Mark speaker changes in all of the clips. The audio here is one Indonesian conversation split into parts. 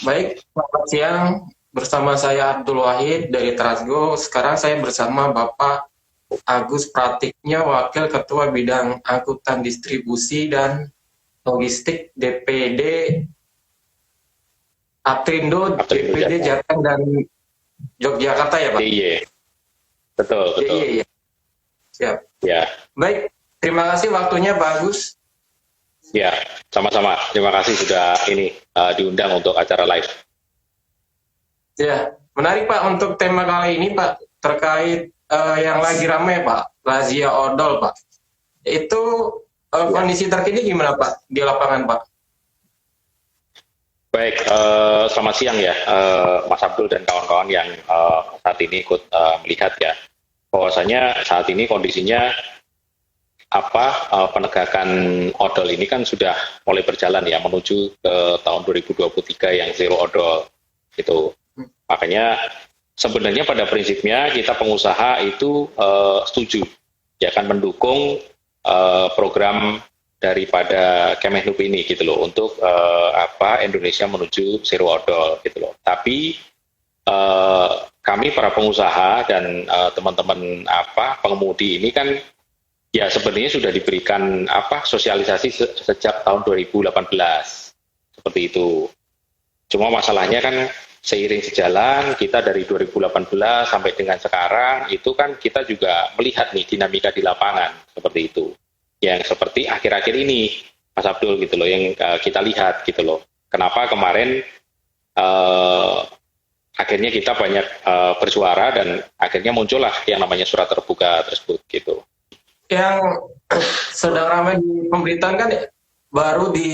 Speaker 1: Baik, selamat siang. Bersama saya Abdul Wahid dari Trasgo. Sekarang saya bersama Bapak Agus Pratiknya, Wakil Ketua Bidang Angkutan Distribusi dan Logistik DPD Aprindo,
Speaker 2: Aprindo
Speaker 1: DPD
Speaker 2: Jateng.
Speaker 1: Jateng dan Yogyakarta ya Pak?
Speaker 2: Iya, betul, betul.
Speaker 1: Iya, iya. Siap.
Speaker 2: Ya,
Speaker 1: Baik, terima kasih waktunya Pak Agus.
Speaker 2: ya, sama-sama. Terima kasih sudah diundang untuk acara live.
Speaker 1: Ya, menarik Pak untuk tema kali ini Pak, terkait yang lagi ramai Pak, razia odol Pak. Itu kondisi terkini gimana Pak di lapangan Pak?
Speaker 2: Baik, selamat siang ya, Mas Abdul dan kawan-kawan yang saat ini ikut melihat ya. Bahwasanya saat ini kondisinya penegakan odol ini kan sudah mulai berjalan ya menuju ke tahun 2023 yang zero odol gitu. Makanya sebenarnya pada prinsipnya kita pengusaha itu setuju ya kan mendukung program daripada Kemenhub ini gitu loh untuk Indonesia menuju zero odol gitu loh. Tapi kami para pengusaha dan teman-teman pengemudi ini kan ya sebenarnya sudah diberikan sosialisasi sejak tahun 2018 seperti itu. Cuma masalahnya kan seiring sejalan kita dari 2018 sampai dengan sekarang itu kan kita juga melihat nih dinamika di lapangan seperti itu. Yang seperti akhir-akhir ini Mas Abdul gitu loh yang kita lihat gitu loh. Kenapa kemarin akhirnya kita banyak bersuara dan akhirnya muncullah yang namanya surat terbuka tersebut gitu.
Speaker 1: Yang sedang ramai di pemberitaan kan baru di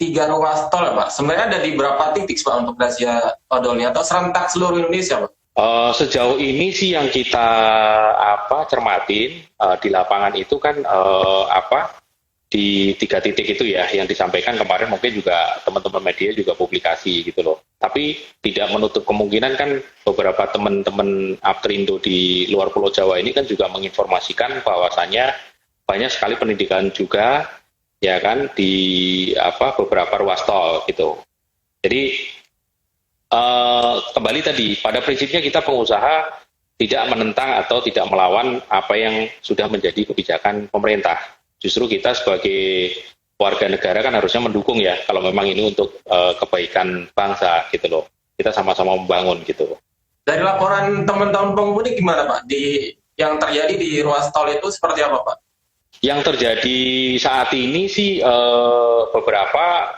Speaker 1: 3 ruas tol ya Pak. Sebenarnya ada di berapa titik Pak untuk razia odolnya atau serentak seluruh Indonesia Pak?
Speaker 2: Sejauh ini sih yang kita cermatin di lapangan itu kan di 3 titik itu ya yang disampaikan kemarin mungkin juga teman-teman media juga publikasi gitu loh. Tapi tidak menutup kemungkinan kan beberapa teman-teman Aprindo di luar Pulau Jawa ini kan juga menginformasikan bahwasannya banyak sekali pendidikan juga ya kan di beberapa ruas tol gitu. Jadi kembali tadi pada prinsipnya kita pengusaha tidak menentang atau tidak melawan apa yang sudah menjadi kebijakan pemerintah. Justru kita sebagai warga negara kan harusnya mendukung ya kalau memang ini untuk kebaikan bangsa gitu loh. Kita sama-sama membangun gitu.
Speaker 1: Dari laporan teman-teman pengemudi gimana Pak? Yang terjadi di ruas tol itu seperti apa Pak?
Speaker 2: Yang terjadi saat ini sih beberapa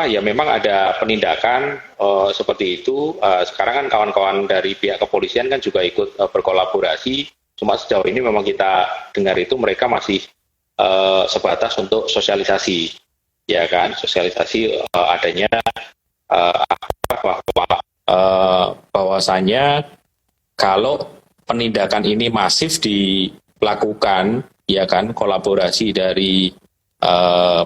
Speaker 2: ya memang ada penindakan seperti itu. Sekarang kan kawan-kawan dari pihak kepolisian kan juga ikut berkolaborasi. Cuma sejauh ini memang kita dengar itu mereka masih sebatas untuk sosialisasi, ya kan, sosialisasi adanya bahwasannya kalau penindakan ini masif dilakukan, ya kan, kolaborasi dari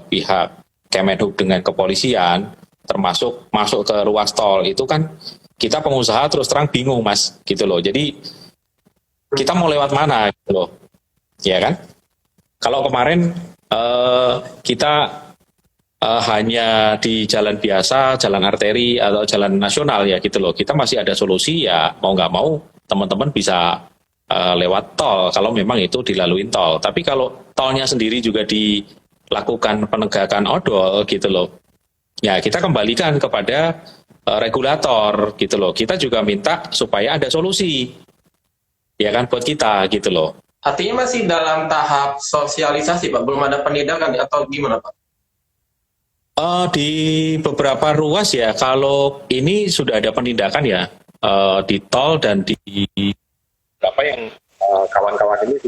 Speaker 2: pihak Kemenhub dengan kepolisian, termasuk masuk ke ruas tol itu kan kita pengusaha terus terang bingung Mas, gitu loh. Jadi kita mau lewat mana, gitu loh, ya kan? Kalau kemarin kita hanya di jalan biasa, jalan arteri atau jalan nasional ya gitu loh. Kita masih ada solusi ya mau nggak mau teman-teman bisa lewat tol kalau memang itu dilalui tol. Tapi kalau tolnya sendiri juga dilakukan penegakan odol gitu loh. Ya kita kembalikan kepada regulator gitu loh. Kita juga minta supaya ada solusi ya kan buat kita gitu loh.
Speaker 1: Artinya masih dalam tahap sosialisasi Pak, belum ada penindakan atau gimana Pak?
Speaker 2: Di beberapa ruas ya, kalau ini sudah ada penindakan ya di tol dan di beberapa yang kawan-kawan ini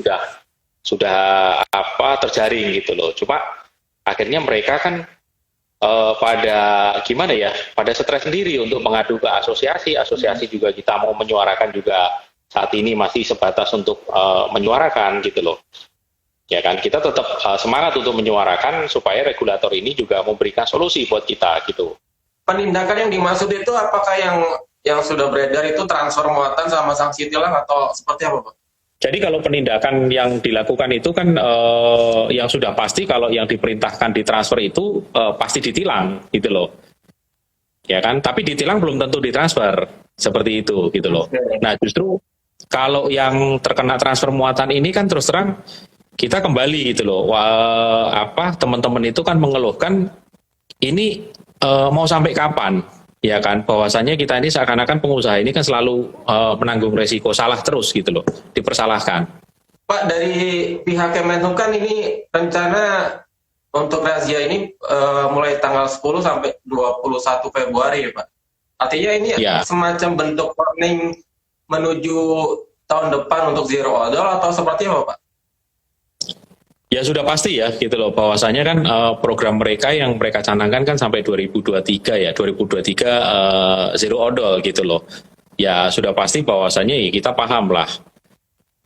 Speaker 2: sudah terjaring gitu loh. Cuma akhirnya mereka kan pada gimana ya, pada stres sendiri untuk mengadu ke asosiasi juga kita mau menyuarakan juga. Saat ini masih sebatas untuk menyuarakan gitu loh. Ya kan, kita tetap semangat untuk menyuarakan supaya regulator ini juga memberikan solusi buat kita gitu.
Speaker 1: Penindakan yang dimaksud itu apakah yang sudah beredar itu transfer muatan sama sanksi tilang atau seperti apa Pak?
Speaker 2: Jadi kalau penindakan yang dilakukan itu kan yang sudah pasti kalau yang diperintahkan ditransfer itu pasti ditilang gitu loh. ya kan? Tapi ditilang belum tentu ditransfer, seperti itu gitu loh. Nah justru kalau yang terkena transfer muatan ini kan terus terang kita kembali gitu loh. Teman-teman itu kan mengeluhkan ini mau sampai kapan, ya kan? Bahwasanya kita ini seakan-akan pengusaha ini kan selalu menanggung resiko salah terus gitu loh, dipersalahkan.
Speaker 1: Pak, dari pihak Kemenhub kan ini rencana untuk razia ini mulai tanggal 10 sampai 21 Februari ya Pak. Artinya ini semacam bentuk warning menuju tahun depan untuk zero odol atau seperti apa Pak?
Speaker 2: Ya sudah pasti ya gitu loh, bahwasanya kan program mereka yang mereka canangkan kan sampai 2023 ya, 2023 zero odol gitu loh. Ya sudah pasti bahwasanya ya kita paham lah,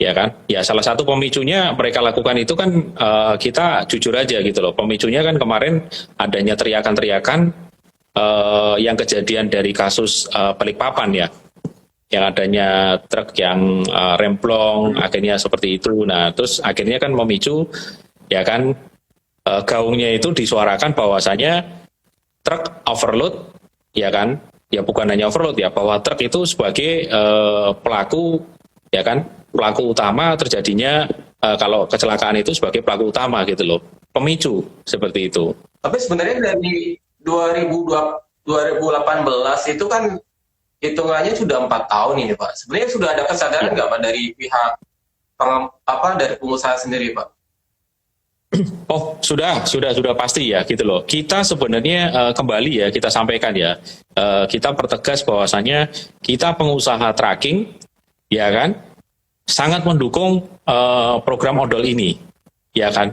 Speaker 2: ya kan. Ya salah satu pemicunya mereka lakukan itu kan kita jujur aja gitu loh. Pemicunya kan kemarin adanya teriakan-teriakan yang kejadian dari kasus Balikpapan ya, yang adanya truk yang remblong akhirnya seperti itu. Nah terus akhirnya kan memicu ya kan gaungnya itu disuarakan bahwasanya truk overload, ya kan, ya bukan hanya overload ya, bahwa truk itu sebagai pelaku, ya kan, pelaku utama terjadinya kalau kecelakaan itu sebagai pelaku utama gitu loh, pemicu seperti itu.
Speaker 1: Tapi sebenarnya dari 2018 itu kan hitungannya sudah 4 tahun ini Pak. Sebenarnya sudah ada kesadaran nggak Pak dari pihak dari pengusaha sendiri Pak?
Speaker 2: Oh sudah pasti ya gitu loh. Kita sebenarnya kembali ya kita sampaikan ya, kita pertegas bahwasannya kita pengusaha tracking, ya kan, sangat mendukung program odol ini, ya kan.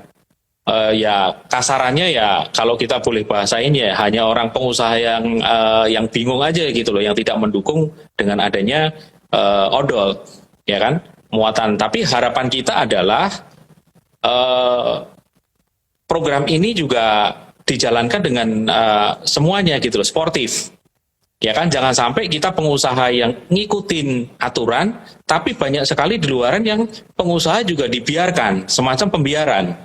Speaker 2: Ya kasarannya ya kalau kita boleh bahasain ya hanya orang pengusaha yang bingung aja gitu loh, yang tidak mendukung dengan adanya odol, ya kan, muatan. Tapi harapan kita adalah program ini juga dijalankan dengan semuanya gitu loh, sportif, ya kan. Jangan sampai kita pengusaha yang ngikutin aturan tapi banyak sekali di luaran yang pengusaha juga dibiarkan, semacam pembiaran.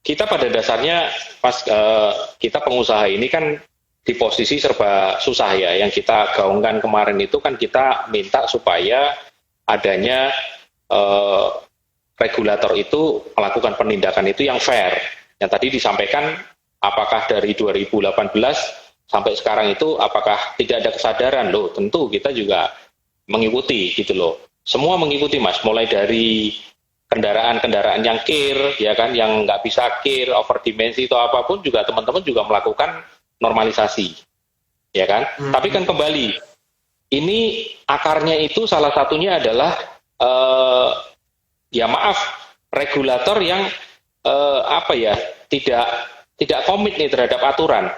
Speaker 2: Kita pada dasarnya kita pengusaha ini kan di posisi serba susah ya. Yang kita gaungkan kemarin itu kan kita minta supaya adanya regulator itu melakukan penindakan itu yang fair. Yang tadi disampaikan apakah dari 2018 sampai sekarang itu apakah tidak ada kesadaran loh? Tentu kita juga mengikuti gitu loh. Semua mengikuti Mas, mulai dari kendaraan-kendaraan yang kir, ya kan, yang nggak bisa kir, over dimensi atau apapun juga teman-teman juga melakukan normalisasi, ya kan. Tapi kan kembali, ini akarnya itu salah satunya adalah regulator yang tidak komit nih terhadap aturan,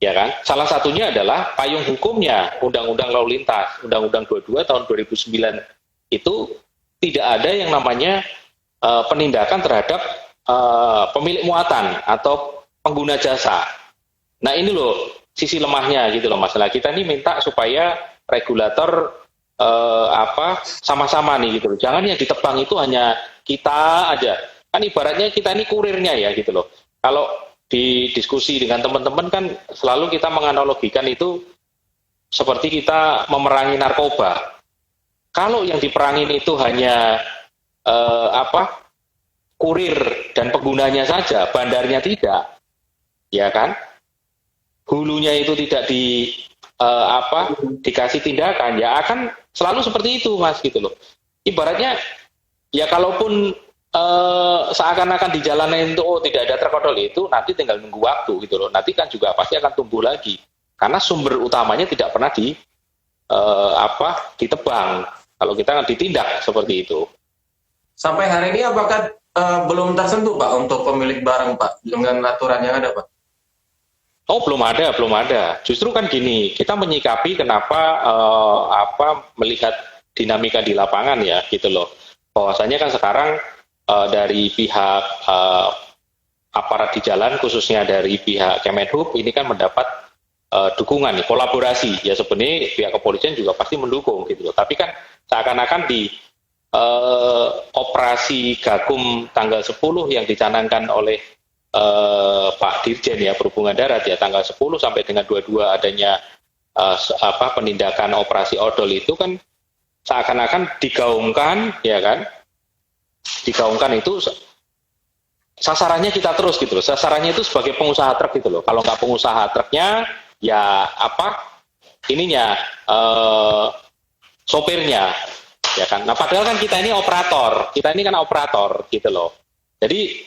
Speaker 2: ya kan. Salah satunya adalah payung hukumnya Undang-Undang Lalu Lintas, Undang-Undang 22 tahun 2009 itu tidak ada yang namanya penindakan terhadap pemilik muatan atau pengguna jasa. Nah ini loh sisi lemahnya gitu loh masalah. Kita ini minta supaya regulator sama-sama nih gitu loh. Jangan yang ditebang itu hanya kita aja. Kan ibaratnya kita ini kurirnya ya gitu loh. Kalau di diskusi dengan teman-teman kan selalu kita menganalogikan itu seperti kita memerangi narkoba. Kalau yang diperangin itu hanya kurir dan penggunanya saja, bandarnya tidak, ya kan? Hulunya itu tidak dikasih tindakan, ya akan selalu seperti itu, Mas, gitu loh. Ibaratnya, ya kalaupun seakan-akan dijalani itu tidak ada terkodol itu, nanti tinggal nunggu waktu, gitu loh. Nanti kan juga pasti akan tumbuh lagi, karena sumber utamanya tidak pernah ditebang. Kalau kita kan ditindak seperti itu.
Speaker 1: Sampai hari ini apakah belum tersentuh Pak untuk pemilik barang Pak dengan aturan yang ada Pak?
Speaker 2: Oh belum ada. Justru kan gini, kita menyikapi kenapa melihat dinamika di lapangan ya gitu loh. Bahwasanya kan sekarang dari pihak aparat di jalan khususnya dari pihak Kemenhub ini kan mendapat dukungan nih, kolaborasi. Ya sebenarnya pihak kepolisian juga pasti mendukung gitu loh. Tapi kan seakan-akan di operasi Gakum tanggal 10 yang dicanangkan oleh Pak Dirjen ya Perhubungan Darat ya tanggal 10 sampai dengan 22 adanya penindakan operasi odol itu kan seakan-akan digaungkan ya kan, digaungkan itu sasarannya kita terus gitu loh, sasarannya itu sebagai pengusaha truk gitu loh. Kalau nggak pengusaha truknya ya ininya sopirnya ya kan. Nah padahal kan kita ini kan operator gitu loh. Jadi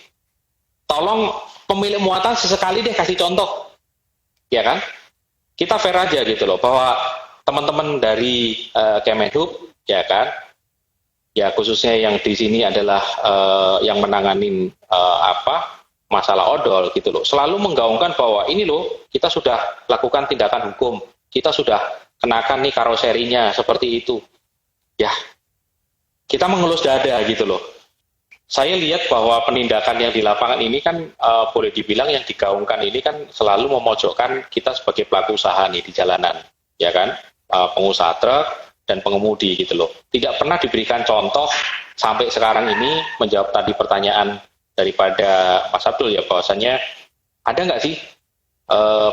Speaker 2: tolong pemilik muatan sesekali deh kasih contoh ya kan. Kita fair aja gitu loh bahwa teman-teman dari Kemenhub ya kan, ya khususnya yang di sini adalah yang menangani masalah odol gitu loh, selalu menggaungkan bahwa ini loh kita sudah lakukan tindakan hukum, kita sudah kenakan nih karoserinya seperti itu. Ya, kita mengelus dada gitu loh. Saya lihat bahwa penindakan yang di lapangan ini kan boleh dibilang yang digaungkan ini kan selalu memojokkan kita sebagai pelaku usaha nih di jalanan, ya kan, pengusaha truk dan pengemudi gitu loh. Tidak pernah diberikan contoh sampai sekarang ini menjawab tadi pertanyaan daripada Mas Abdul ya bahwasannya ada nggak sih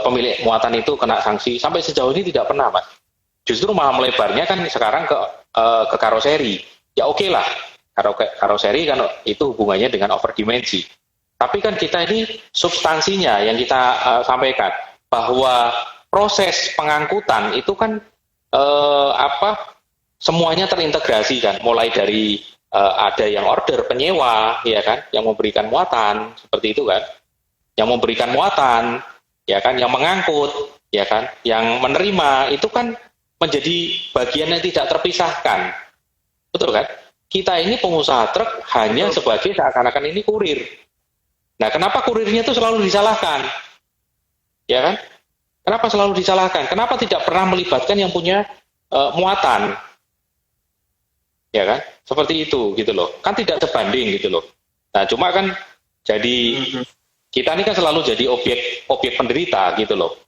Speaker 2: pemilik muatan itu kena sanksi, sampai sejauh ini tidak pernah Mas. Justru malah melebarnya kan sekarang ke karoseri. Ya oke lah. Karoseri kan itu hubungannya dengan overdimensi. Tapi kan kita ini substansinya yang kita sampaikan bahwa proses pengangkutan itu kan semuanya terintegrasi kan, mulai dari ada yang order penyewa ya kan, yang memberikan muatan seperti itu kan, yang memberikan muatan ya kan, yang mengangkut ya kan, yang menerima itu kan menjadi bagian yang tidak terpisahkan, betul kan? Kita ini pengusaha truk hanya sebagai seakan-akan ini kurir. Nah, kenapa kurirnya itu selalu disalahkan? Ya kan? Kenapa selalu disalahkan? Kenapa tidak pernah melibatkan yang punya muatan? Ya kan? Seperti itu gitu loh. Kan tidak sebanding gitu loh. Nah, cuma kan jadi kita ini kan selalu jadi objek penderita gitu loh.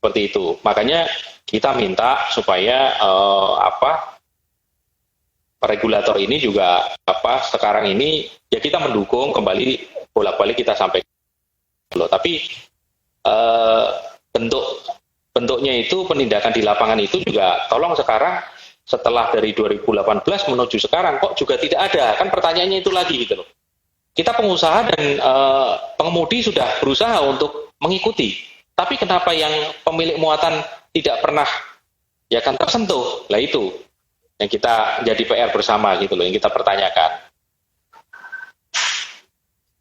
Speaker 2: Seperti itu. Makanya kita minta supaya regulator ini juga sekarang ini ya kita mendukung kembali bolak-balik kita sampaikan loh, tapi bentuknya itu penindakan di lapangan itu juga tolong sekarang setelah dari 2018 menuju sekarang kok juga tidak ada, kan pertanyaannya itu lagi gitu loh. Kita pengusaha dan pengemudi sudah berusaha untuk mengikuti, tapi kenapa yang pemilik muatan tidak pernah ya kan tersentuh? Lah itu yang kita jadi PR bersama gitu loh, yang kita pertanyakan.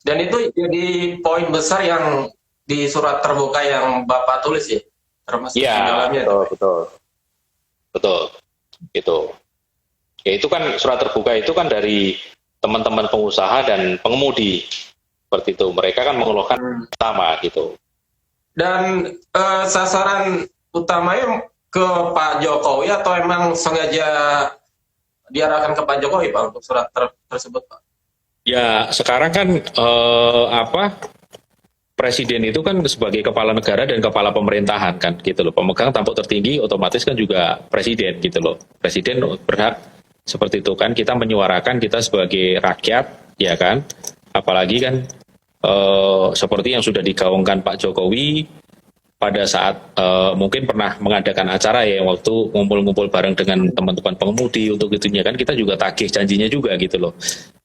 Speaker 1: Dan itu jadi poin besar yang di surat terbuka yang Bapak tulis ya, termasuk di dalamnya.
Speaker 2: Betul, gitu. Ya itu kan surat terbuka itu kan dari teman-teman pengusaha dan pengemudi, seperti itu. Mereka kan mengeluhkan sama gitu. Dan
Speaker 1: sasaran utamanya ke Pak Jokowi atau emang sengaja diarahkan ke Pak Jokowi Pak untuk surat tersebut Pak?
Speaker 2: Ya sekarang kan Presiden itu kan sebagai kepala negara dan kepala pemerintahan kan gitu loh, pemegang tampuk tertinggi otomatis kan juga presiden gitu loh. Presiden berhak seperti itu kan, kita menyuarakan kita sebagai rakyat ya kan, apalagi kan seperti yang sudah digaungkan Pak Jokowi pada saat mungkin pernah mengadakan acara ya waktu ngumpul-ngumpul bareng dengan teman-teman pengemudi untuk itunya kan, kita juga tagih janjinya juga gitu loh.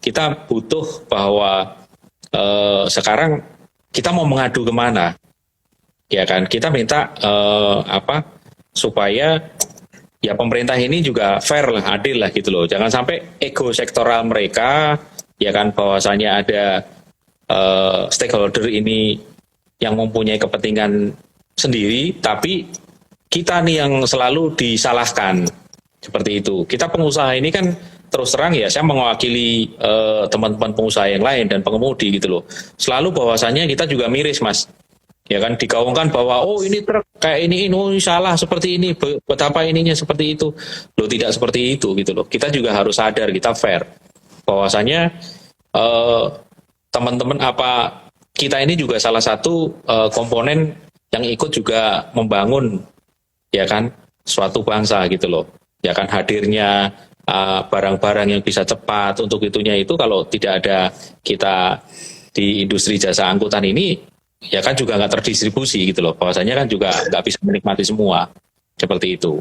Speaker 2: Kita butuh bahwa sekarang kita mau mengadu kemana ya kan, kita minta supaya ya pemerintah ini juga fair lah, adil lah gitu loh, jangan sampai ego sektoral mereka ya kan, bahwasanya ada stakeholder ini yang mempunyai kepentingan sendiri, tapi kita nih yang selalu disalahkan seperti itu. Kita pengusaha ini kan terus terang ya, saya mewakili teman-teman pengusaha yang lain dan pengemudi gitu loh. Selalu bahwasannya kita juga miris Mas, ya kan, digaungkan bahwa oh ini truk kayak ini salah seperti ini, betapa ininya seperti itu. Loh tidak seperti itu gitu loh. Kita juga harus sadar, kita fair bahwasannya teman-teman kita ini juga salah satu komponen yang ikut juga membangun ya kan suatu bangsa gitu loh, ya kan, hadirnya barang-barang yang bisa cepat untuk itunya itu kalau tidak ada kita di industri jasa angkutan ini ya kan juga nggak terdistribusi gitu loh, bahwasanya kan juga nggak bisa menikmati semua seperti itu.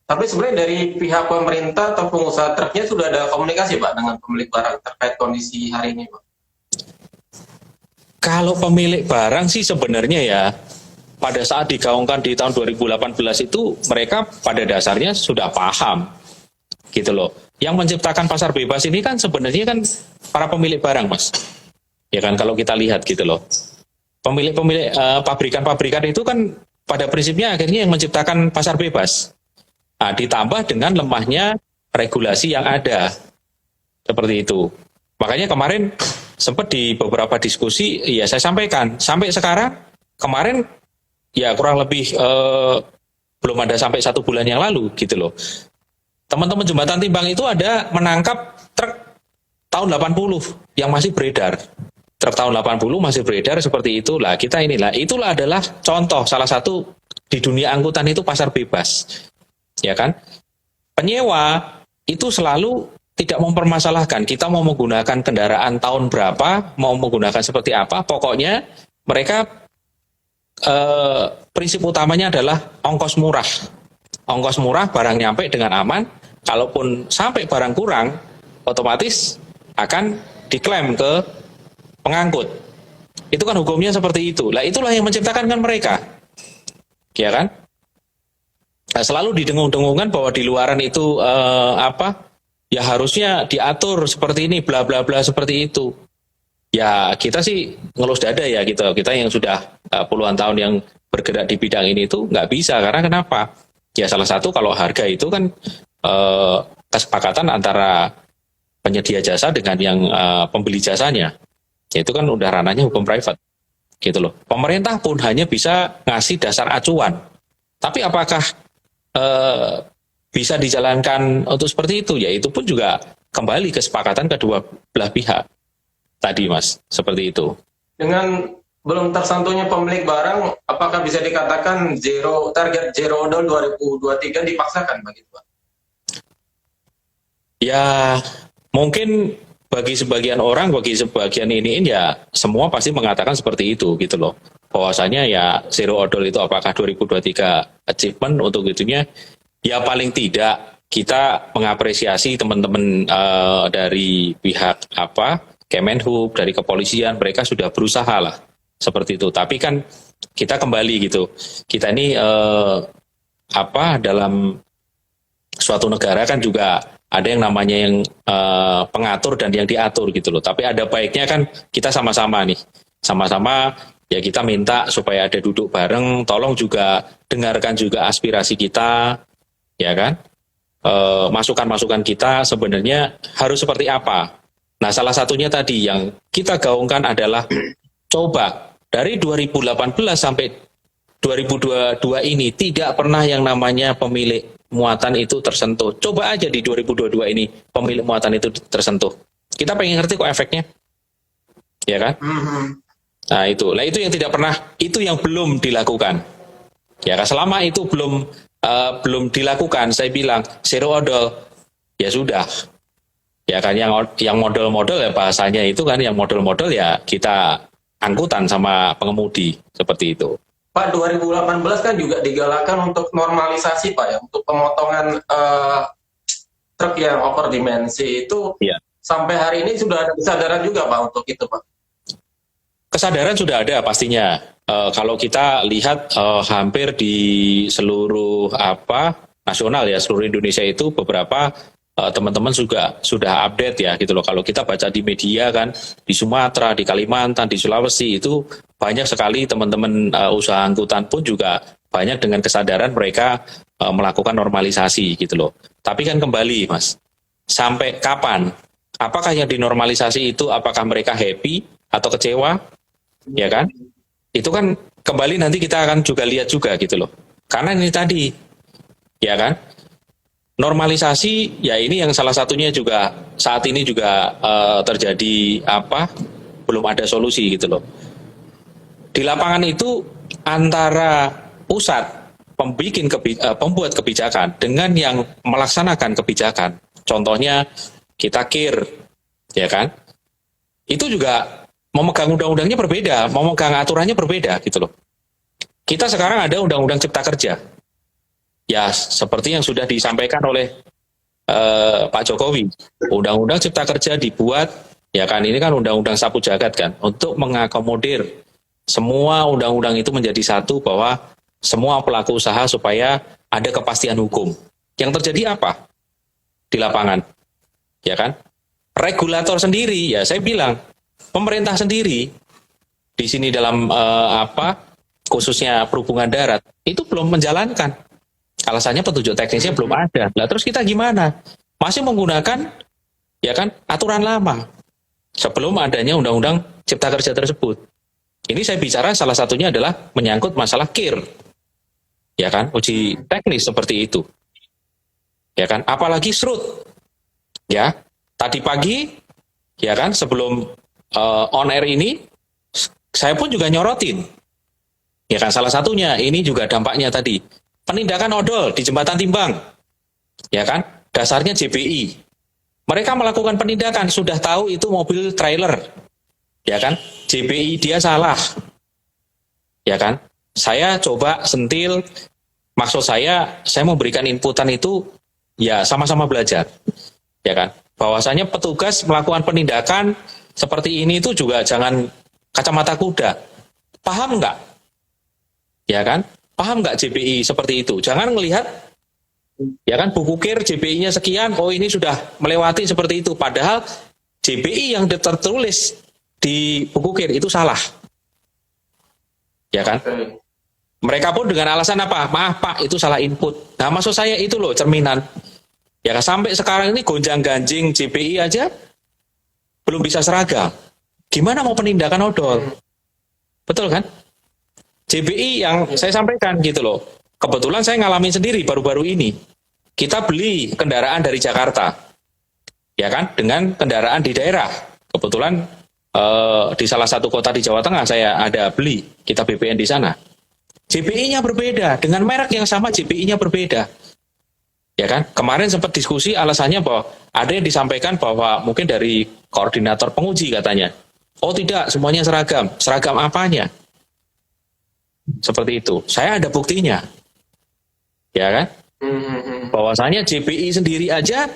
Speaker 1: Tapi sebenarnya dari pihak pemerintah atau pengusaha truknya sudah ada komunikasi Pak dengan pemilik barang terkait kondisi hari ini Pak?
Speaker 2: Kalau pemilik barang sih sebenarnya ya pada saat digaungkan di tahun 2018 itu mereka pada dasarnya sudah paham gitu loh. Yang menciptakan pasar bebas ini kan sebenarnya kan para pemilik barang Mas. Ya kan kalau kita lihat gitu loh. Pemilik-pemilik pabrikan-pabrikan itu kan pada prinsipnya akhirnya yang menciptakan pasar bebas. Nah, ditambah dengan lemahnya regulasi yang ada. Seperti itu. Makanya kemarin sempat di beberapa diskusi, ya saya sampaikan, sampai sekarang, kemarin ya kurang lebih belum ada sampai 1 bulan yang lalu gitu loh. Teman-teman Jembatan Timbang itu ada menangkap truk tahun 80 yang masih beredar. Truk tahun 80 masih beredar seperti itu. Lah kita inilah, itulah adalah contoh salah satu di dunia angkutan itu pasar bebas. Ya kan? Penyewa itu selalu tidak mempermasalahkan kita mau menggunakan kendaraan tahun berapa, mau menggunakan seperti apa, pokoknya mereka prinsip utamanya adalah ongkos murah. Ongkos murah, barang nyampe dengan aman, kalaupun sampai barang kurang, otomatis akan diklaim ke pengangkut. Itu kan hukumnya seperti itu. Lah itulah yang menciptakan kan mereka. Ya kan? Nah, selalu didengung-dengungkan bahwa di luaran itu ya harusnya diatur seperti ini bla bla bla seperti itu. Ya kita sih ngelus dada ya gitu. Kita yang sudah puluhan tahun yang bergerak di bidang ini itu nggak bisa karena kenapa? Ya salah satu kalau harga itu kan kesepakatan antara penyedia jasa dengan yang pembeli jasanya. Ya, itu kan udah ranahnya hukum private. Gitu loh. Pemerintah pun hanya bisa ngasih dasar acuan. Tapi apakah bisa dijalankan untuk seperti itu? Ya itu pun juga kembali kesepakatan kedua belah pihak tadi Mas, seperti itu.
Speaker 1: Dengan belum tersentuhnya pemilik barang, apakah bisa dikatakan target zero odol 2023 dipaksakan begitu Pak?
Speaker 2: Ya mungkin bagi sebagian orang, bagi sebagian ini ya semua pasti mengatakan seperti itu gitu loh. Bahwasanya ya zero odol itu apakah 2023 achievement untuk itunya, ya paling tidak kita mengapresiasi teman-teman dari pihak Kemenhub, dari kepolisian, mereka sudah berusaha lah seperti itu. Tapi kan kita kembali gitu, kita ini dalam suatu negara kan juga ada yang namanya yang pengatur dan yang diatur gitu loh. Tapi ada baiknya kan kita sama-sama nih, sama-sama ya kita minta supaya ada duduk bareng, tolong juga dengarkan juga aspirasi kita, ya kan? Masukan-masukan kita sebenarnya harus seperti apa? Nah, salah satunya tadi yang kita gaungkan adalah coba dari 2018 sampai 2022 ini tidak pernah yang namanya pemilik muatan itu tersentuh. Coba aja di 2022 ini pemilik muatan itu tersentuh. Kita pengen ngerti kok efeknya, ya kan? Nah itu yang tidak pernah, itu yang belum dilakukan. Ya kan, selama itu belum dilakukan, saya bilang zero odol, ya sudah. Ya kan, yang model-model ya bahasanya itu kan, yang model-model ya kita angkutan sama pengemudi seperti itu.
Speaker 1: Pak, 2018 kan juga digalakan untuk normalisasi Pak ya, untuk pemotongan truk yang overdimensi itu. Ya. Sampai hari ini sudah ada kesadaran juga Pak untuk itu Pak?
Speaker 2: Kesadaran sudah ada pastinya. Kalau kita lihat hampir di seluruh nasional ya, seluruh Indonesia itu beberapa teman-teman juga sudah update ya gitu loh. Kalau kita baca di media kan, di Sumatera, di Kalimantan, di Sulawesi itu banyak sekali teman-teman usaha angkutan pun juga banyak dengan kesadaran mereka melakukan normalisasi gitu loh. Tapi kan kembali Mas, sampai kapan? Apakah yang dinormalisasi itu apakah mereka happy atau kecewa? Ya kan? Itu kan kembali nanti kita akan juga lihat juga gitu loh. Karena ini tadi, ya kan? Normalisasi, ya ini yang salah satunya juga saat ini juga terjadi belum ada solusi gitu loh. Di lapangan itu antara pusat pembuat kebijakan dengan yang melaksanakan kebijakan. Contohnya kita KIR, ya kan? Itu juga
Speaker 3: memegang undang-undangnya berbeda, memegang aturannya berbeda gitu loh. Kita sekarang ada undang-undang cipta kerja. Ya, seperti yang sudah disampaikan oleh Pak Jokowi. Undang-undang cipta kerja dibuat, ya kan, ini kan undang-undang sapu jagat kan, untuk mengakomodir semua undang-undang itu menjadi satu, bahwa semua pelaku usaha supaya ada kepastian hukum. Yang terjadi apa di lapangan? Ya kan? Regulator sendiri, ya saya bilang, pemerintah sendiri di sini dalam khususnya perhubungan darat itu belum menjalankan. Alasannya petunjuk teknisnya belum ada. Lah terus kita gimana? Masih menggunakan, ya kan, aturan lama sebelum adanya undang-undang cipta kerja tersebut. Ini saya bicara salah satunya adalah menyangkut masalah KIR. Ya kan, uji teknis seperti itu. Ya kan, apalagi SRUT. Ya, tadi pagi, ya kan, sebelum on air ini, saya pun juga nyorotin. Ya kan, salah satunya ini juga dampaknya tadi. Penindakan odol di Jembatan Timbang. Ya kan, dasarnya JBI. Mereka melakukan penindakan, sudah tahu itu mobil trailer. Ya kan, JBI dia salah. Ya kan, saya coba sentil, maksud saya memberikan inputan itu, ya sama-sama belajar. Ya kan, bahwasanya petugas melakukan penindakan seperti ini itu juga jangan kacamata kuda. Paham nggak? Ya kan? Paham nggak JBI seperti itu? Jangan melihat, ya kan, buku KIR JBI-nya sekian, oh ini sudah melewati seperti itu. Padahal JBI yang tertulis di buku KIR itu salah. Ya kan? Mereka pun dengan alasan apa? Maaf Pak, itu salah input. Nah maksud saya itu loh cerminan. Ya kan? Sampai sekarang ini gonjang-ganjing JBI aja belum bisa seragam. Gimana mau penindakan odol? Betul kan? JBI yang saya sampaikan gitu loh. Kebetulan saya ngalamin sendiri baru-baru ini. Kita beli kendaraan dari Jakarta. Ya kan? Dengan kendaraan di daerah. Kebetulan di salah satu kota di Jawa Tengah saya ada beli. Kita BPN di sana. JBI-nya berbeda. Dengan merek yang sama JBI-nya berbeda. Ya kan? Kemarin sempat diskusi alasannya bahwa ada yang disampaikan bahwa mungkin dari koordinator penguji katanya. Oh tidak, semuanya seragam. Seragam apanya? Seperti itu. Saya ada buktinya. Ya kan? Bahwasanya JBI sendiri aja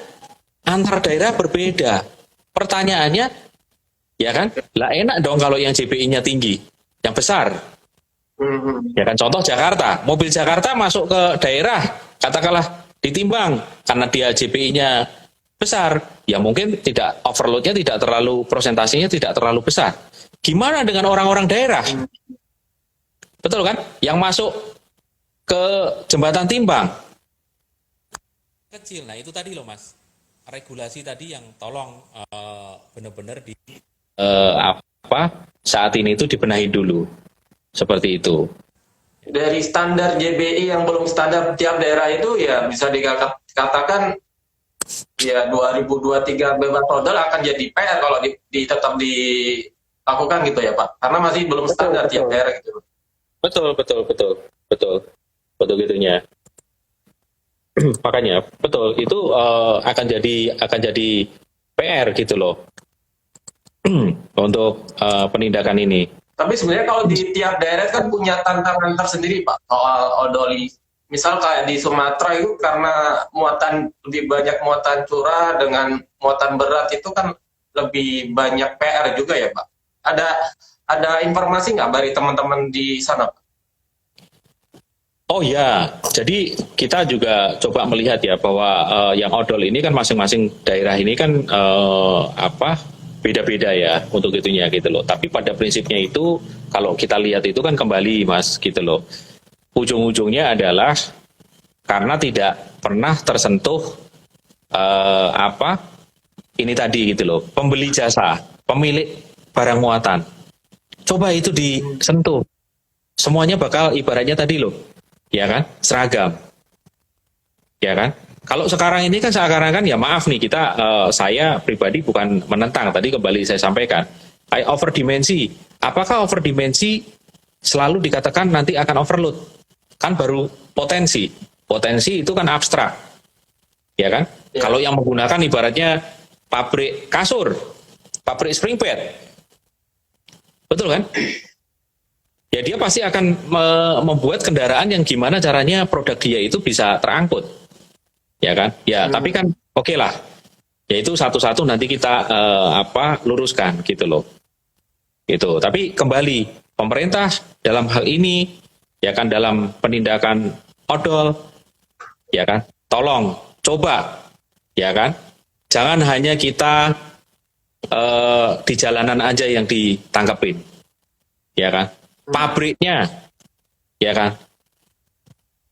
Speaker 3: antar daerah berbeda. Pertanyaannya, ya kan? Lah enak dong kalau yang JBI-nya tinggi, yang besar. Ya kan, contoh Jakarta. Mobil Jakarta masuk ke daerah, katakanlah ditimbang karena dia JBI-nya besar, ya mungkin tidak overload-nya tidak terlalu, presentasinya tidak terlalu besar. Gimana dengan orang-orang daerah? Betul kan? Yang masuk ke Jembatan Timbang kecil. Nah itu tadi loh Mas, regulasi tadi yang tolong benar-benar di saat ini itu dibenahi dulu. Seperti itu.
Speaker 1: Dari standar JBI yang belum standar tiap daerah itu ya bisa dikatakan ya 2023 bebas odol akan jadi PR kalau tetap dilakukan gitu ya Pak. Karena masih belum standar tiap daerah gitu.
Speaker 3: Betul gitunya. Makanya betul itu akan jadi PR gitu loh untuk penindakan ini.
Speaker 1: Tapi sebenarnya kalau di tiap daerah kan punya tantangan tersendiri Pak soal odol. Misal kayak di Sumatera itu karena lebih banyak muatan curah dengan muatan berat itu kan lebih banyak PR juga ya Pak. Ada informasi nggak dari teman-teman di sana Pak?
Speaker 3: Oh ya, jadi kita juga coba melihat ya bahwa yang odol ini kan masing-masing daerah ini kan beda-beda ya untuk itunya gitu loh. Tapi pada prinsipnya itu kalau kita lihat itu kan kembali Mas gitu loh. Ujung-ujungnya adalah karena tidak pernah tersentuh ini tadi gitu loh. Pembeli jasa, pemilik barang muatan. Coba itu disentuh. Semuanya bakal ibaratnya tadi loh. Ya kan? Seragam. Ya kan? Kalau sekarang ini kan seakan-akan ya maaf nih kita saya pribadi bukan menentang, tadi kembali saya sampaikan overdimensi. Apakah overdimensi selalu dikatakan nanti akan overload? Kan baru potensi. Potensi itu kan abstrak. Ya kan? Ya. Kalau yang menggunakan ibaratnya pabrik kasur, pabrik spring bed. Betul kan? Ya dia pasti akan membuat kendaraan yang gimana caranya produk dia itu bisa terangkut. Ya kan? Ya, tapi kan oke lah. Ya itu satu-satu nanti kita luruskan gitu loh. Gitu. Tapi kembali pemerintah dalam hal ini ya kan dalam penindakan odol ya kan, tolong coba ya kan. Jangan hanya kita di jalanan aja yang ditangkepin. Ya kan? Pabriknya ya kan.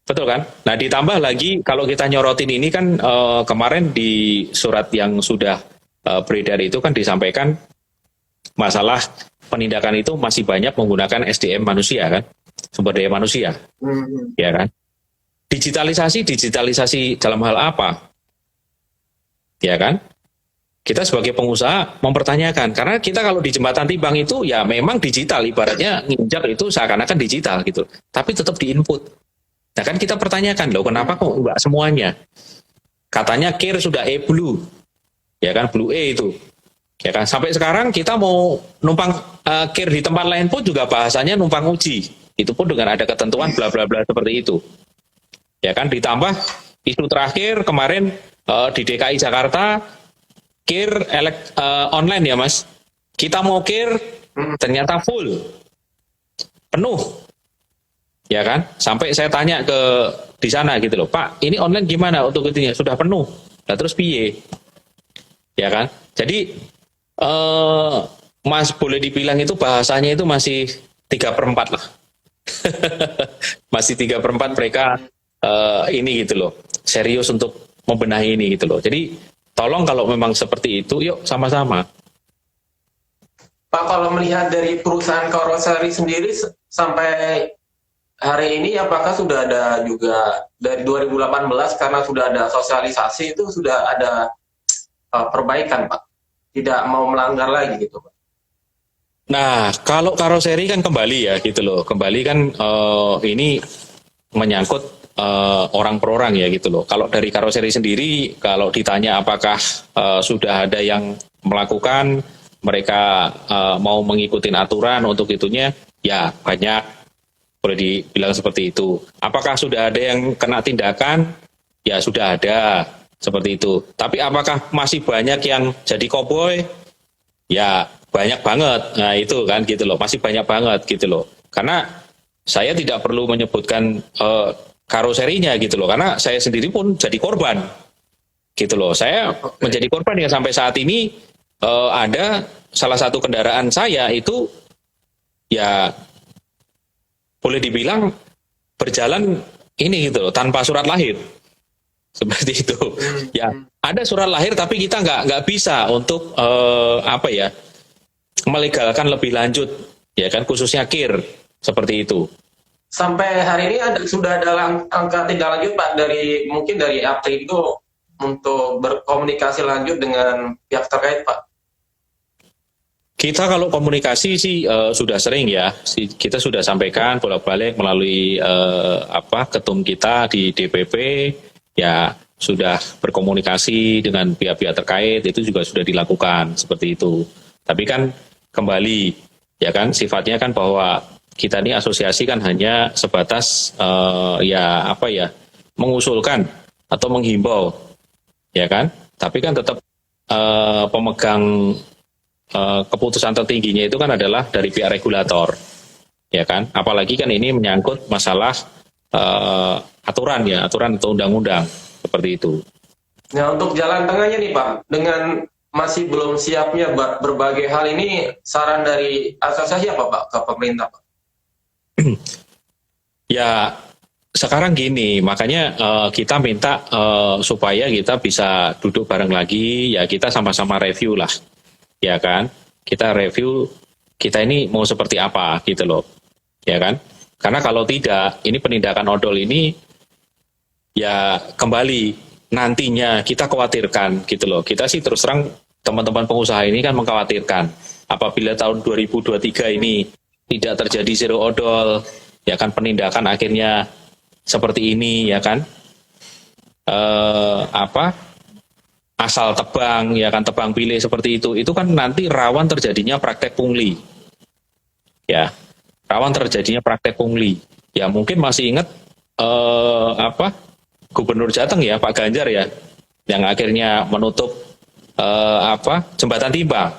Speaker 3: Betul kan? Nah, ditambah lagi kalau kita nyorotin ini kan kemarin di surat yang sudah beredar itu kan disampaikan masalah penindakan itu masih banyak menggunakan SDM manusia kan, sumber daya manusia, ya kan. Digitalisasi dalam hal apa? Ya kan? Kita sebagai pengusaha mempertanyakan karena kita kalau di jembatan timbang itu ya memang digital, ibaratnya nginjak itu seakan-akan digital gitu, tapi tetap diinput. Nah kan kita pertanyakan loh kenapa kok enggak semuanya? Katanya KIR sudah blue, ya kan, blue itu. Ya kan, sampai sekarang kita mau numpang KIR di tempat lain pun juga bahasanya numpang uji. Itu pun dengan ada ketentuan bla bla bla seperti itu. Ya kan, ditambah isu terakhir kemarin di DKI Jakarta KIR online ya Mas. Kita mau KIR ternyata full. Penuh. Ya kan? Sampai saya tanya ke di sana gitu loh, Pak, ini online gimana untuk itunya? Sudah penuh. Nah, terus piye? Ya kan? Jadi Mas boleh dibilang itu bahasanya itu masih 3/4 lah. Masih 3/4 mereka ini gitu loh. Serius untuk membenahi ini gitu loh. Jadi tolong kalau memang seperti itu, yuk sama-sama.
Speaker 1: Pak, kalau melihat dari perusahaan karoseri sendiri sampai hari ini apakah sudah ada juga dari 2018 karena sudah ada sosialisasi itu sudah ada perbaikan Pak? Tidak mau melanggar lagi gitu Pak?
Speaker 3: Nah, kalau karoseri kan kembali ya gitu loh. Kembali kan ini menyangkut orang per orang ya gitu loh. Kalau dari karoseri sendiri, kalau ditanya apakah sudah ada yang melakukan, mereka mau mengikuti aturan untuk itunya, ya banyak, boleh dibilang seperti itu. Apakah sudah ada yang kena tindakan? Ya sudah ada, seperti itu. Tapi apakah masih banyak yang jadi koboi? Ya banyak banget. Nah itu kan gitu loh, masih banyak banget gitu loh. Karena saya tidak perlu menyebutkan karoserinya gitu loh, karena saya sendiri pun jadi korban gitu loh. Saya menjadi korban ya sampai saat ini. Ada salah satu kendaraan saya itu ya boleh dibilang berjalan ini gitu loh, tanpa surat lahir seperti itu. Ya ada surat lahir tapi kita nggak bisa untuk melegalkan lebih lanjut ya kan, khususnya KIR seperti itu.
Speaker 1: Sampai hari ini sudah ada angka tindak lanjut Pak mungkin dari Aprindo untuk berkomunikasi lanjut dengan pihak terkait Pak?
Speaker 3: Kita kalau komunikasi sih sudah sering ya. Kita sudah sampaikan bolak-balik melalui ketum kita di DPP ya, sudah berkomunikasi dengan pihak-pihak terkait, itu juga sudah dilakukan seperti itu. Tapi kan kembali ya kan sifatnya kan bahwa kita ini asosiasi kan hanya sebatas mengusulkan atau menghimbau ya kan. Tapi kan tetap pemegang keputusan tertingginya itu kan adalah dari pihak regulator, ya kan. Apalagi kan ini menyangkut masalah aturan atau undang-undang seperti itu.
Speaker 1: Nah untuk jalan tengahnya nih Pak, dengan masih belum siapnya berbagai hal ini, saran dari asosiasi apa Pak ke pemerintah Pak?
Speaker 3: Ya sekarang gini, makanya kita minta supaya kita bisa duduk bareng lagi, ya kita sama-sama review lah. Ya kan, kita review kita ini mau seperti apa gitu loh, ya kan? Karena kalau tidak, ini penindakan odol ini ya kembali nantinya kita khawatirkan gitu loh. Kita sih terus terang teman-teman pengusaha ini kan mengkhawatirkan apabila tahun 2023 ini tidak terjadi zero odol, ya kan, penindakan akhirnya seperti ini ya kan, asal tebang ya kan, tebang pilih seperti itu kan nanti rawan terjadinya praktek pungli ya rawan terjadinya praktek pungli. Ya mungkin masih ingat Gubernur Jateng ya Pak Ganjar ya, yang akhirnya menutup jembatan timbang.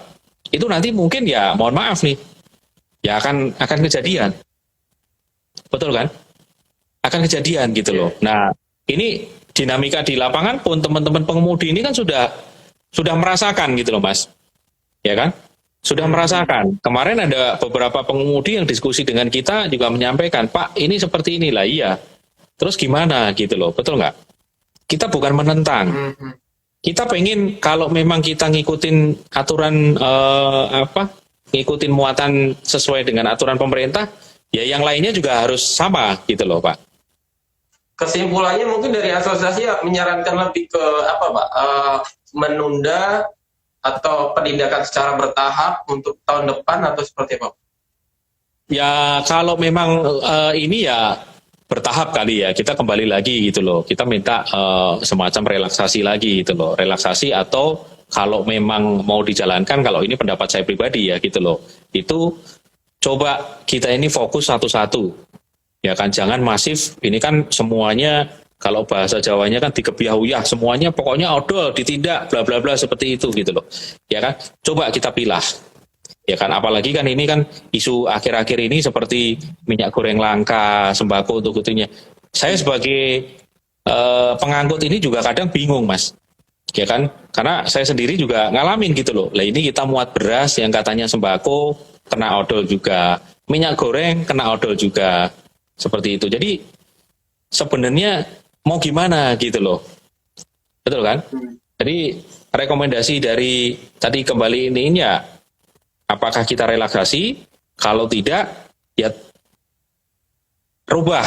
Speaker 3: Itu nanti mungkin ya mohon maaf nih, ya akan kejadian, betul kan? Akan kejadian gitu loh. Nah ini dinamika di lapangan pun teman-teman pengemudi ini kan sudah merasakan gitu loh Mas, ya kan? Sudah merasakan. Kemarin ada beberapa pengemudi yang diskusi dengan kita juga menyampaikan, Pak ini seperti inilah, iya. Terus gimana gitu loh, betul nggak? Kita bukan menentang. Kita pengen kalau memang kita ngikutin aturan ngikutin muatan sesuai dengan aturan pemerintah, ya yang lainnya juga harus sama gitu loh Pak.
Speaker 1: Kesimpulannya mungkin dari asosiasi menyarankan lebih ke apa Pak? Menunda atau penindakan secara bertahap untuk tahun depan atau seperti apa?
Speaker 3: Ya kalau memang ini ya bertahap kali ya, kita kembali lagi gitu loh, kita minta semacam relaksasi lagi gitu loh, relaksasi atau kalau memang mau dijalankan, kalau ini pendapat saya pribadi ya gitu loh, itu coba kita ini fokus satu-satu, ya kan, jangan masif, ini kan semuanya kalau bahasa Jawanya kan digebiah-uyah, semuanya pokoknya odol, ditindak, bla bla bla seperti itu gitu loh, ya kan, coba kita pilah. Ya kan, apalagi kan ini kan isu akhir-akhir ini seperti minyak goreng langka, sembako untuk itunya. Saya sebagai pengangkut ini juga kadang bingung Mas, ya kan, karena saya sendiri juga ngalamin gitu loh. Lah ini kita muat beras yang katanya sembako kena odol juga, minyak goreng kena odol juga, seperti itu. Jadi sebenarnya mau gimana gitu loh, betul kan? Jadi rekomendasi dari tadi kembali ini ya. Apakah kita relaksasi? Kalau tidak, ya rubah.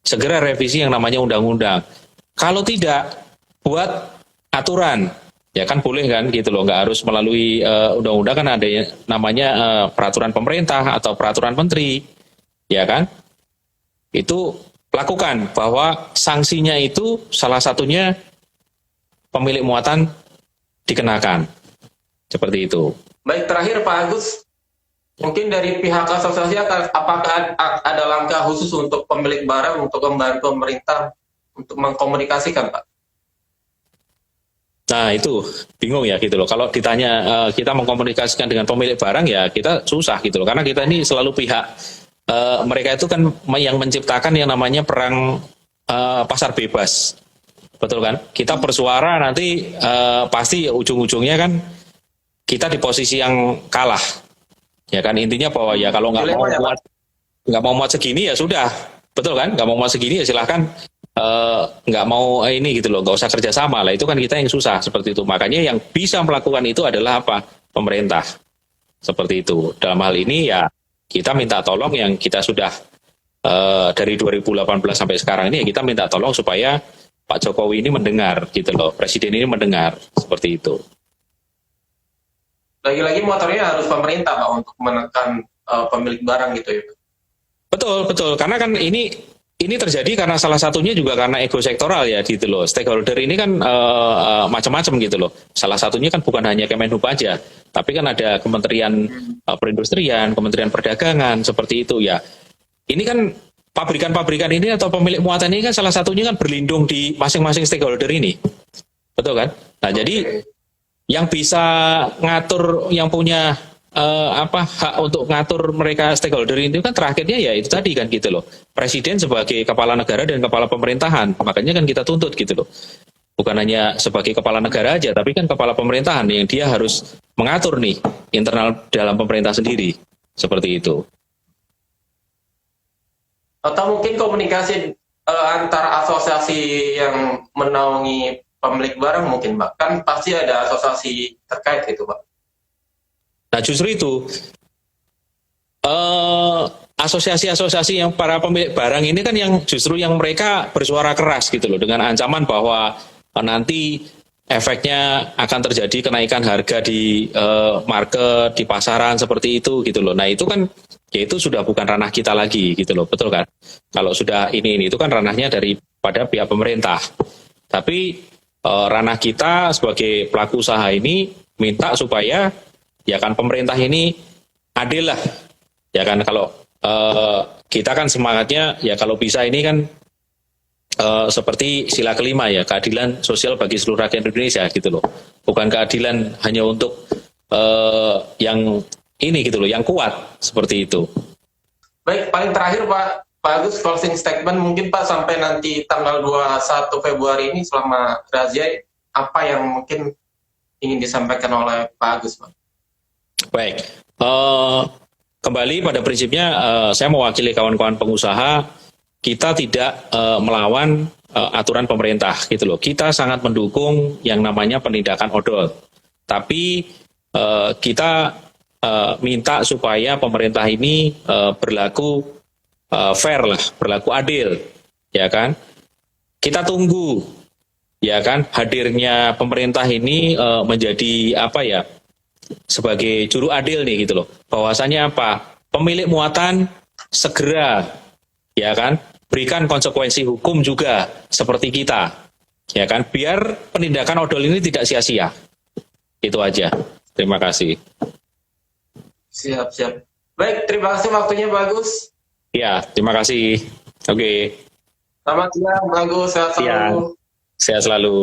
Speaker 3: Segera revisi yang namanya undang-undang. Kalau tidak, buat aturan. Ya kan boleh kan gitu loh. Nggak harus melalui undang-undang, kan ada namanya peraturan pemerintah atau peraturan menteri. Ya kan? Itu lakukan. Bahwa sanksinya itu salah satunya pemilik muatan dikenakan. Seperti itu.
Speaker 1: Baik, terakhir Pak Agus, mungkin dari pihak asosiasi apakah ada langkah khusus untuk pemilik barang untuk membantu pemerintah untuk mengkomunikasikan Pak?
Speaker 3: Nah itu bingung ya gitu loh. Kalau ditanya kita mengkomunikasikan dengan pemilik barang ya kita susah gitu loh. Karena kita ini selalu pihak mereka itu kan yang menciptakan yang namanya perang pasar bebas. Betul kan? Kita bersuara nanti pasti ujung-ujungnya kan kita di posisi yang kalah, ya kan, intinya bahwa ya kalau nggak mau muat segini ya sudah, betul kan, nggak mau muat segini ya silahkan nggak mau ini gitu loh, nggak usah kerjasama lah, itu kan kita yang susah seperti itu. Makanya yang bisa melakukan itu adalah apa? Pemerintah, seperti itu. Dalam hal ini ya kita minta tolong yang kita sudah dari 2018 sampai sekarang ini ya kita minta tolong supaya Pak Jokowi ini mendengar gitu loh, Presiden ini mendengar seperti itu.
Speaker 1: Lagi-lagi motornya harus pemerintah Pak untuk menekan pemilik barang gitu ya.
Speaker 3: Betul, karena kan ini terjadi karena salah satunya juga karena ego sektoral ya gitu loh. Stakeholder ini kan macam-macam gitu loh. Salah satunya kan bukan hanya Kemenhub aja, tapi kan ada Kementerian Perindustrian, Kementerian Perdagangan seperti itu ya. Ini kan pabrikan-pabrikan ini atau pemilik muatan ini kan salah satunya kan berlindung di masing-masing stakeholder ini. Betul kan? Nah, jadi yang bisa ngatur, yang punya hak untuk ngatur mereka stakeholder itu kan terakhirnya ya itu tadi kan gitu loh, Presiden sebagai kepala negara dan kepala pemerintahan. Makanya kan kita tuntut gitu loh, bukan hanya sebagai kepala negara aja, tapi kan kepala pemerintahan yang dia harus mengatur nih internal dalam pemerintah sendiri, seperti itu.
Speaker 1: Atau mungkin komunikasi antar asosiasi yang menaungi pemilik barang mungkin Pak, kan pasti ada asosiasi terkait gitu Pak.
Speaker 3: Nah justru itu asosiasi-asosiasi yang para pemilik barang ini kan yang justru yang mereka bersuara keras gitu loh, dengan ancaman bahwa nanti efeknya akan terjadi kenaikan harga di market, di pasaran seperti itu gitu loh. Nah itu kan ya itu sudah bukan ranah kita lagi gitu loh, betul kan? Kalau sudah ini itu kan ranahnya daripada pihak pemerintah. Tapi ranah kita sebagai pelaku usaha ini minta supaya ya kan pemerintah ini adil lah Ya kan, kalau kita kan semangatnya ya kalau bisa ini kan seperti sila kelima ya, keadilan sosial bagi seluruh rakyat Indonesia gitu loh. Bukan keadilan hanya untuk yang ini gitu loh, yang kuat seperti itu.
Speaker 1: Baik, paling terakhir Pak Agus, closing statement mungkin Pak sampai nanti tanggal 21 Februari ini selama razia, apa yang mungkin ingin disampaikan oleh Pak Agus, Pak?
Speaker 3: Baik, kembali pada prinsipnya saya mewakili kawan-kawan pengusaha, kita tidak melawan aturan pemerintah gitu loh. Kita sangat mendukung yang namanya penindakan odol. Tapi kita minta supaya pemerintah ini berlaku fair lah, berlaku adil, ya kan? Kita tunggu, ya kan, hadirnya pemerintah ini menjadi apa ya, sebagai juru adil nih gitu loh. Bahwasanya apa? Pemilik muatan segera, ya kan, berikan konsekuensi hukum juga seperti kita, ya kan, biar penindakan odol ini tidak sia-sia. Itu aja. Terima kasih.
Speaker 1: Siap. Baik, terima kasih waktunya Pak Agus.
Speaker 3: Ya, terima kasih. Oke.
Speaker 1: Selamat siang Pak Agus, sehat selalu.
Speaker 3: Sehat selalu.